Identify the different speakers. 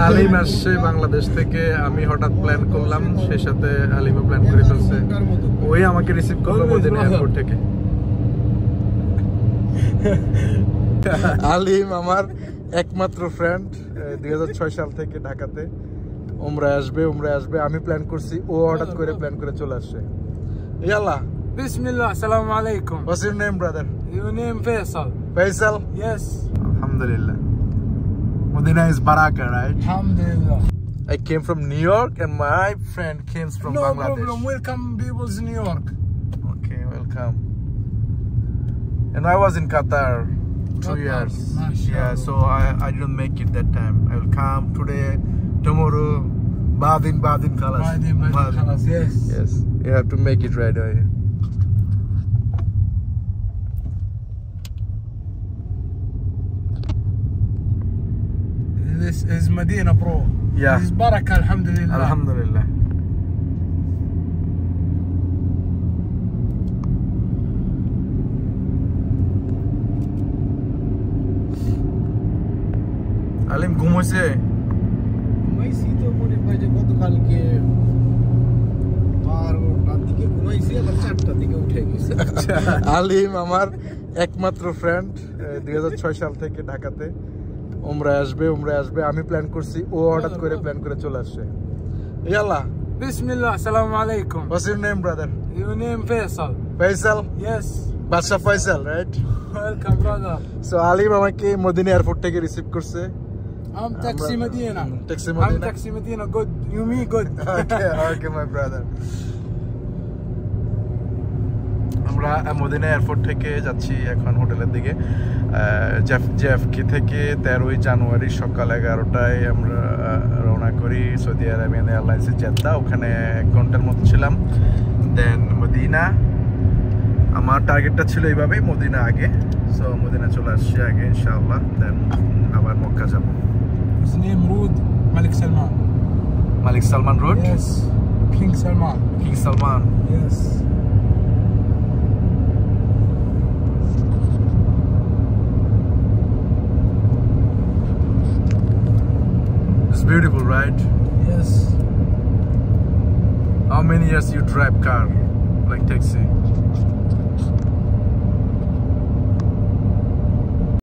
Speaker 1: আলিম আসছে বাংলাদেশ থেকে, আমি হঠাৎ প্ল্যান করলাম, সেই সাথে আলিমও প্ল্যান করে ফেলছে। ওই আমাকে রিসিভ করলো মদিনা এয়ারপোর্ট থেকে। আলিম আমার একমাত্র ফ্রেন্ড, 2006 সাল থেকে ঢাকাতে উমরায় আসবে আমি প্ল্যান করছি, ও হঠাৎ করে প্ল্যান করে চলে আসছে। ইয়াল্লাহ,
Speaker 2: Bismillah, assalamu alaikum.
Speaker 1: what's your name, brother?
Speaker 2: Your name Faisal?
Speaker 1: Faisal?
Speaker 2: Yes.
Speaker 1: Alhamdulillah. Medina is Baraka, right?
Speaker 2: Alhamdulillah.
Speaker 1: I came from New York and my friend came from
Speaker 2: No
Speaker 1: Bangladesh.
Speaker 2: problem. Welcome, people's New York.
Speaker 1: Okay, welcome. And I was in Qatar 2 years. Yeah, so I didn't make it that time. I will come today, tomorrow. Badin Khalas.
Speaker 2: Badin Khalas, yes.
Speaker 1: Yes, you have to make it right away.
Speaker 2: This is Medina, bro.
Speaker 1: Yeah.
Speaker 2: This is Baraka, alhamdulillah.
Speaker 1: Alhamdulillah. আলিম ঘুমোইছে?
Speaker 2: ঘুমাইছি তো মনে হয় যে গতকালকে 12টার দিকে ঘুমাইছি, আবার 4টার দিকে উঠে গেছি।
Speaker 1: আলিম আমার একমাত্র ফ্রেন্ড, 2006 সাল থেকে ঢাকাতে উমরায় আসবে আমি প্ল্যান করছি, ও হঠাৎ করে প্ল্যান করে চলে আসছে। ইয়াল্লাহ,
Speaker 2: Bismillah, assalamu alaikum.
Speaker 1: what's your name, brother?
Speaker 2: Your name Faisal?
Speaker 1: Faisal?
Speaker 2: Yes.
Speaker 1: Basha Faisal, right?
Speaker 2: Welcome, brother.
Speaker 1: So আলিম আমাকে মদিনা এয়ারপোর্ট থেকে রিসিভ করছে।
Speaker 2: I'm Taxi Medina.
Speaker 1: Taxi
Speaker 2: I'm
Speaker 1: Medina?
Speaker 2: Taxi Medina, good. You me good.
Speaker 1: Okay, my brother. আমরা Medina airport থেকে যাচ্ছি এখন হোটেলের দিকে। জেএফকে থেকে 13 জানুয়ারি সকাল 11টায় আমরা রওনা করি সৌদি আরবিয়ান এয়ারলাইন্সে জেদ্দা। ওখানে 1 ঘন্টার মতো ছিলাম, দেন মদিনা। আমার টার্গেটটা ছিল এইভাবেই, মদিনা আগে, সো মদিনা চলে আসছি আগে ইনশাআল্লাহ, দেন আবার মক্কা যাব।
Speaker 2: His name Road Malik Salman.
Speaker 1: Malik Salman Road?
Speaker 2: Yes. King Salman.
Speaker 1: King Salman.
Speaker 2: Yes.
Speaker 1: It's beautiful, right?
Speaker 2: Yes.
Speaker 1: How many years you drive car, like taxi?